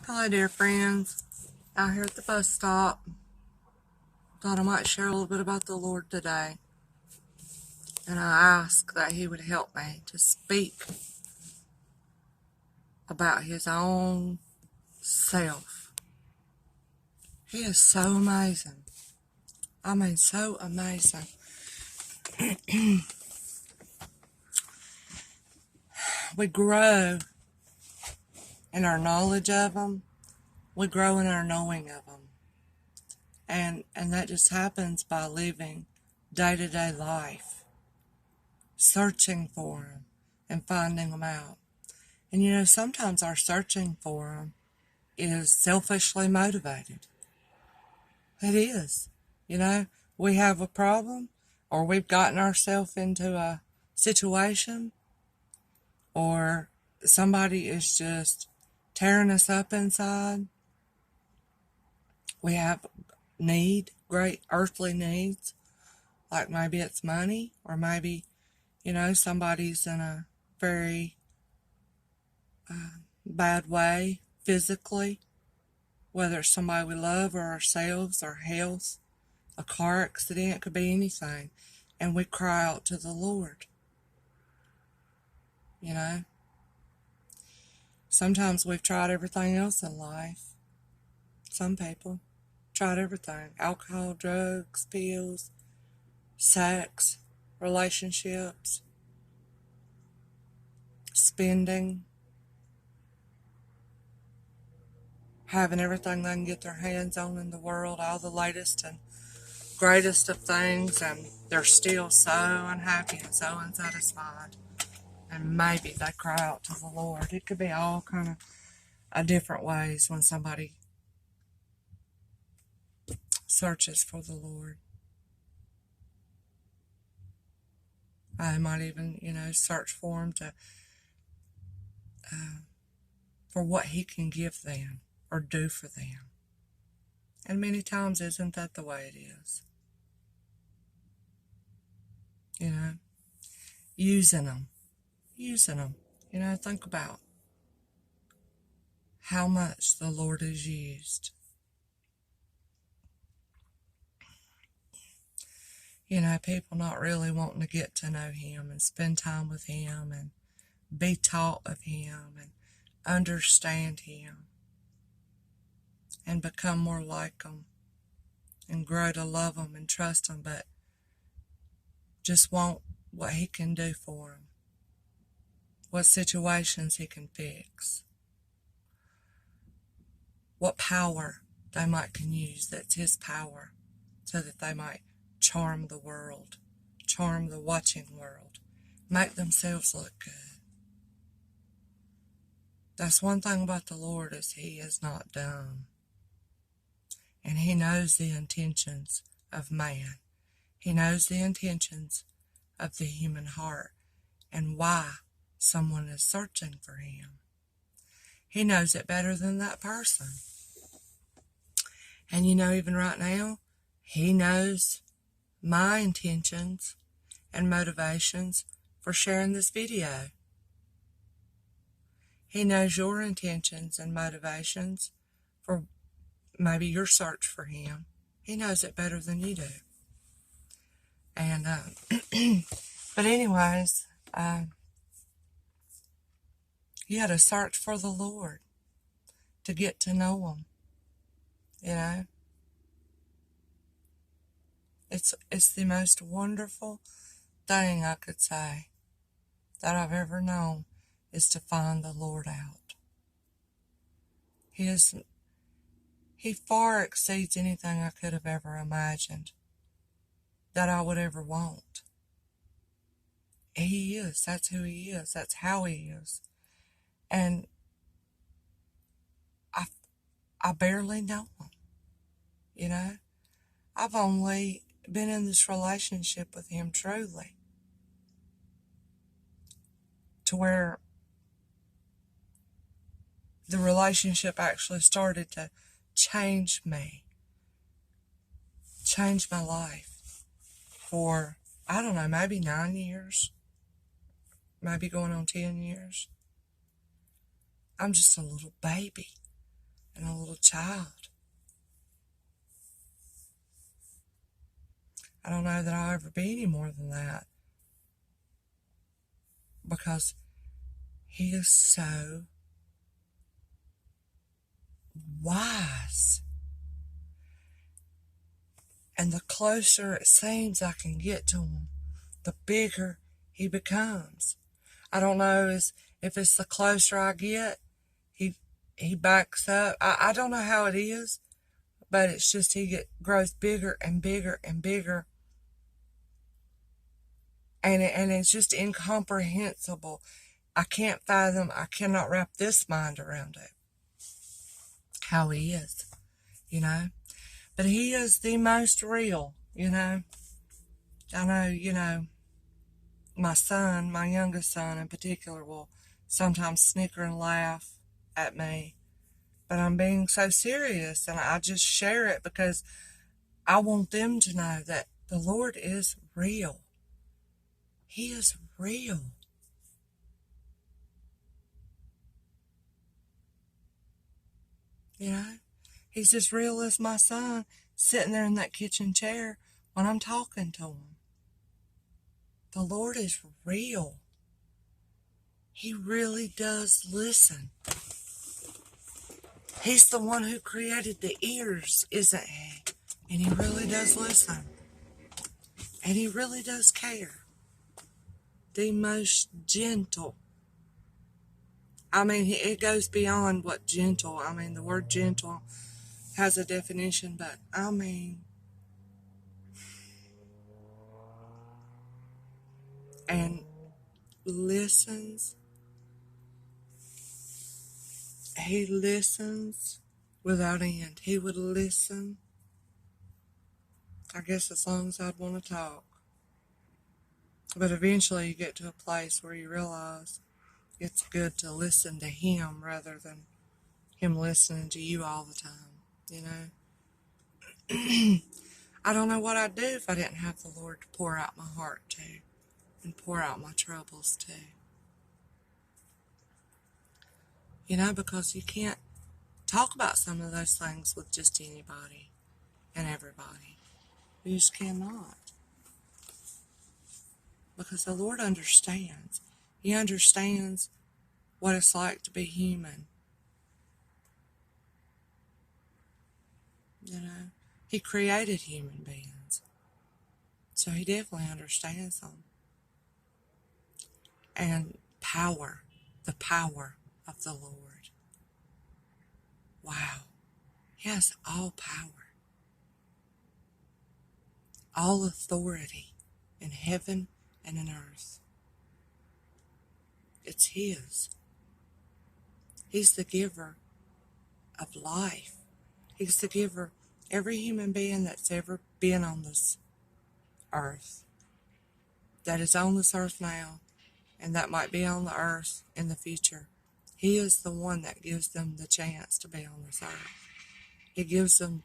Hello, dear friends. Out here at the bus stop. Thought I might share a little bit about the Lord today. And I ask that He would help me to speak about His own self. He is so amazing. I mean, so amazing. We grow in our knowledge of Him. We grow in our knowing of Him. And that just happens by living day-to-day life, searching for Him and finding Him out. And sometimes our searching for Him is selfishly motivated. It is. We have a problem, or we've gotten ourselves into a situation, or somebody is just tearing us up inside. We have great earthly needs, like maybe it's money, or maybe, somebody's in a very bad way physically, whether it's somebody we love or ourselves or health, a car accident, it could be anything. And we cry out to the Lord. Sometimes we've tried everything else in life. Some people tried everything: alcohol, drugs, pills, sex, relationships, spending, having everything they can get their hands on in the world, all the latest and greatest of things, and they're still so unhappy and so unsatisfied. And maybe they cry out to the Lord. It could be all kind of different ways when somebody searches for the Lord. I might even, search for Him for what He can give them or do for them. And many times, isn't that the way it is? Using them. Think about how much the Lord is used. People not really wanting to get to know Him and spend time with Him and be taught of Him and understand Him and become more like Him and grow to love Him and trust Him, but just want what He can do for them, what situations He can fix, what power they can use that's His power, so that they might charm the world, charm the watching world, make themselves look good. That's one thing about the Lord, is He is not dumb. And He knows the intentions of man. He knows the intentions of the human heart and why someone is searching for Him. He knows it better than that person. And even right now, He knows my intentions and motivations for sharing this video. He knows your intentions and motivations for maybe your search for Him. He knows it better than you do. And, but anyways, you had to search for the Lord to get to know Him. It's the most wonderful thing I could say that I've ever known, is to find the Lord out. He far exceeds anything I could have ever imagined that I would ever want. He is. That's who He is. That's how He is. And I barely know Him. I've only been in this relationship with Him truly, to where the relationship actually started to change me, change my life for, I don't know, maybe 9 years, maybe going on 10 years. I'm just a little baby. and a little child. I don't know that I'll ever be any more than that, because he is so wise. And the closer it seems I can get to him, the bigger he becomes. I don't know if it's the closer I get, he backs up. I don't know how it is, but it's just he grows bigger and bigger and bigger. And it's just incomprehensible. I can't fathom, I cannot wrap this mind around it, how he is, you know. But he is the most real, you know. I know, you know, my son, my youngest son in particular, will sometimes snicker and laugh at me. But I'm being so serious, and I just share it because I want them to know that the Lord is real. He is real. You know? He's as real as my son sitting there in that kitchen chair when I'm talking to him. The Lord is real. He really does listen. He's the one who created the ears, isn't he? And he really does listen. And he really does care. The most gentle. I mean, it goes beyond what gentle. I mean, the word gentle has a definition, but I mean, and listens. He listens without end. He would listen, I guess, as long as I'd want to talk. But eventually you get to a place where you realize it's good to listen to him rather than him listening to you all the time, you know. I don't know what I'd do if I didn't have the Lord to pour out my heart to and pour out my troubles to. You know, because you can't talk about some of those things with just anybody and everybody. You just cannot. Because the Lord understands. He understands what it's like to be human. You know, he created human beings. So he definitely understands them. And power, the power of the Lord. Wow. He has all power, all authority in heaven and in earth. It's his. He's the giver of life. He's the giver. Every human being that's ever been on this earth, that is on this earth now, and that might be on the earth in the future, he is the one that gives them the chance to be on this earth. He gives them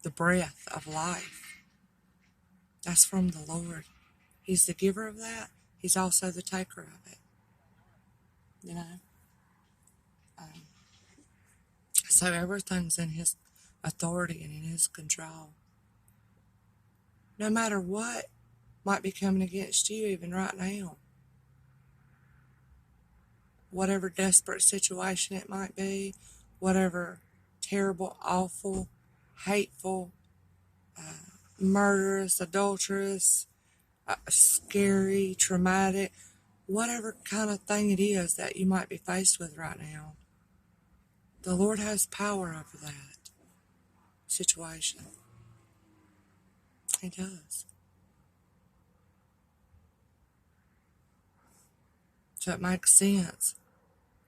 the breath of life. That's from the Lord. He's the giver of that. He's also the taker of it. You know? So everything's in his authority and in his control. No matter what might be coming against you even right now. Whatever desperate situation it might be, whatever terrible, awful, hateful, murderous, adulterous, scary, traumatic, whatever kind of thing it is that you might be faced with right now, the Lord has power over that situation. He does. So it makes sense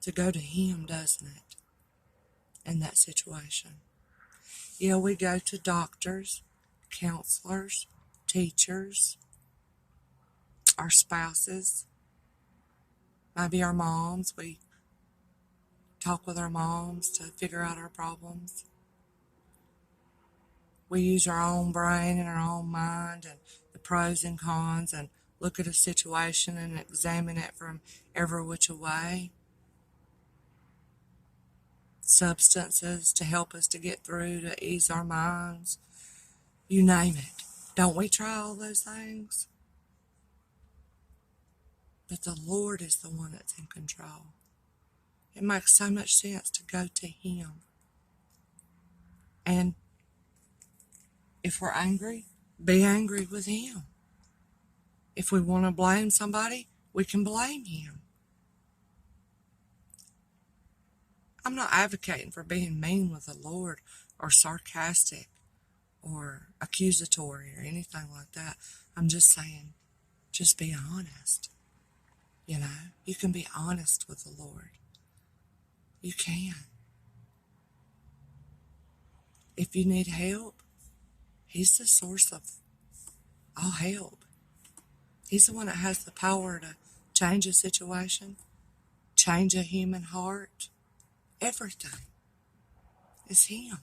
to go to him, doesn't it, in that situation? Yeah, we go to doctors, counselors, teachers, our spouses, maybe our moms. We talk with our moms to figure out our problems. We use our own brain and our own mind and the pros and cons and look at a situation and examine it from every which way. substances to help us to get through, to ease our minds. You name it. Don't we try all those things? But the Lord is the one that's in control. It makes so much sense to go to Him. And if we're angry, be angry with Him. If we want to blame somebody, we can blame Him. I'm not advocating for being mean with the Lord or sarcastic or accusatory or anything like that. I'm just saying, just be honest. You know, you can be honest with the Lord. You can. If you need help, He's the source of all help. He's the one that has the power to change a situation, change a human heart. Everything is Him.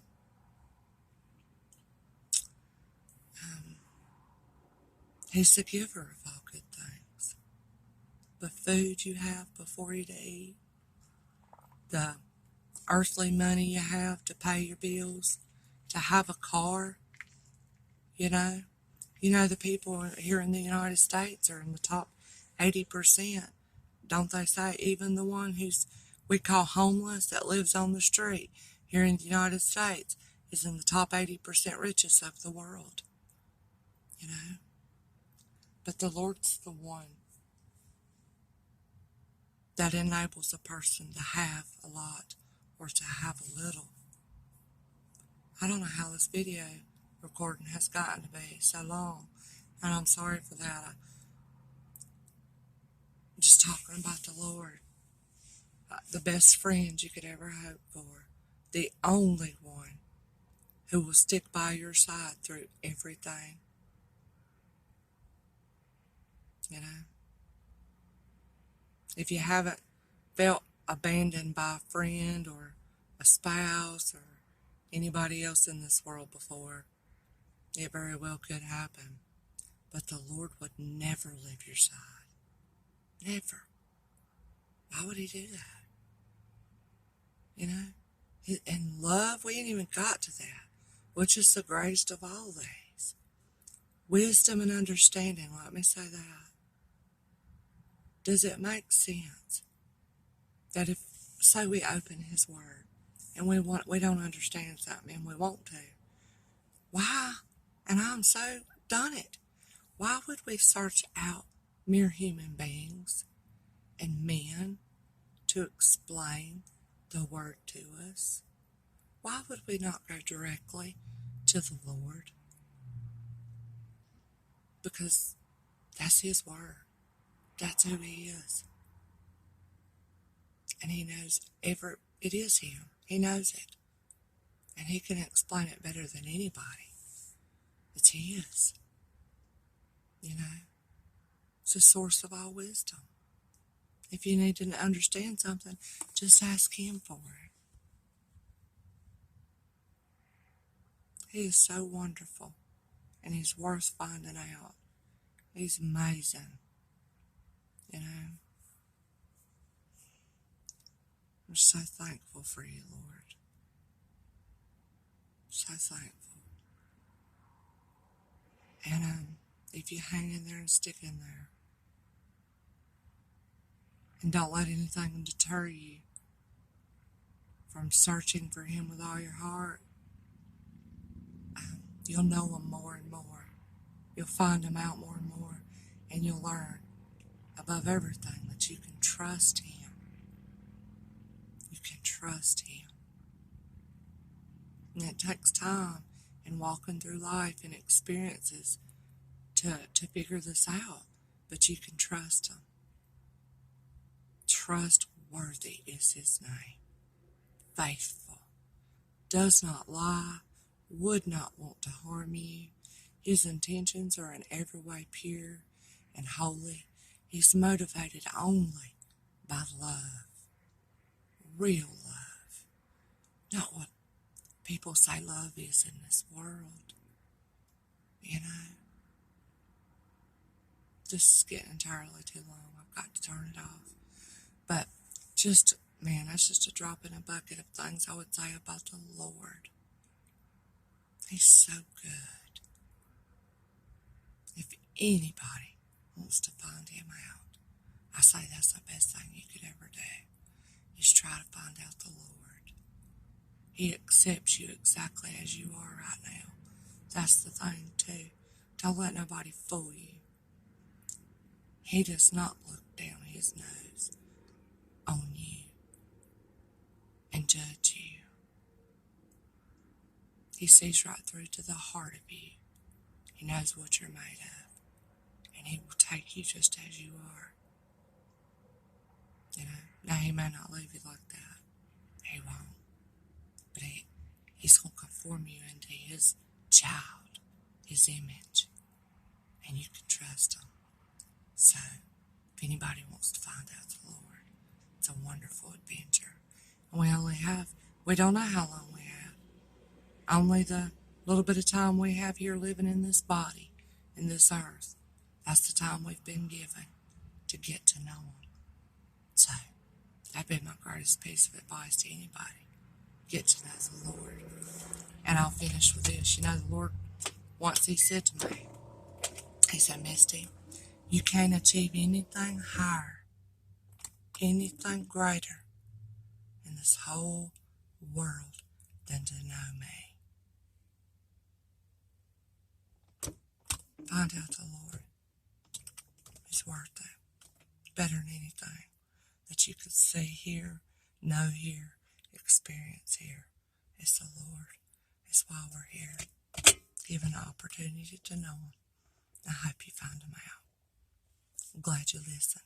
He's the giver of all good things. The food you have before you to eat, the earthly money you have to pay your bills, to have a car, you know. You know, the people here in the United States are in the top 80%. Don't they say even the one we call homeless that lives on the street here in the United States is in the top 80% richest of the world, you know. But the Lord's the one that enables a person to have a lot or to have a little. I don't know how this video recording has gotten to be so long, and I'm sorry for that. I'm just talking about the Lord, the best friend you could ever hope for, the only one who will stick by your side through everything. You know, if you haven't felt abandoned by a friend or a spouse or anybody else in this world before, it very well could happen. But the Lord would never leave your side. Never. Why would He do that? You know? And love, we ain't even got to that, which is the greatest of all these. Wisdom and understanding, let me say that. Does it make sense that if, say we open His Word, and we don't understand something and we want to, why, and I'm so done it, why would we search out mere human beings and men to explain the Word to us? Why would we not go directly to the Lord? Because that's His Word. That's who He is. And He knows it is Him. He knows it. And He can explain it better than anybody. It's His. You know? It's the source of all wisdom. If you need to understand something, just ask Him for it. He is so wonderful. And He's worth finding out. He's amazing. You know? I'm so thankful for You, Lord. So thankful. And if you hang in there and stick in there, and don't let anything deter you from searching for Him with all your heart, you'll know Him more and more. You'll find Him out more and more, and you'll learn above everything that you can trust Him. You can trust Him. And it takes time and walking through life and experiences to figure this out, but you can trust Him. Trustworthy is His name. Faithful. Does not lie. Would not want to harm you. His intentions are in every way pure and holy. He's motivated only by love. Real love. Not what people say love is in this world. You know? This is getting entirely too long. I've got to turn it off. But just Man, that's just a drop in a bucket of things I would say about the Lord. He's so good. If anybody wants to find him out, I say that's the best thing you could ever do, is try to find out the Lord. He accepts you exactly as you are right now. That's the thing too. Don't let nobody fool you. He does not look down his nose on you and judge you. He sees right through to the heart of you. He knows what you're made of. And he will take you just as you are. You know, now he may not leave you like that. He won't. But he's going to conform you into his child, his image. And you can trust him. So, if anybody wants to find out the Lord, it's a wonderful adventure. And we don't know how long we have. Only the little bit of time we have here living in this body, in this earth. That's the time we've been given to get to know him. So, that'd be my greatest piece of advice to anybody. Get to know the Lord. And I'll finish with this. You know, the Lord, once he said to me, he said, Misty, you can't achieve anything higher, anything greater in this whole world than to know me. Find out the Lord. He's worth it. Better than anything that you could see here, know here, experience here. It's the Lord. It's why we're here. Given the opportunity to know him. I hope you find him out. I'm glad you listened.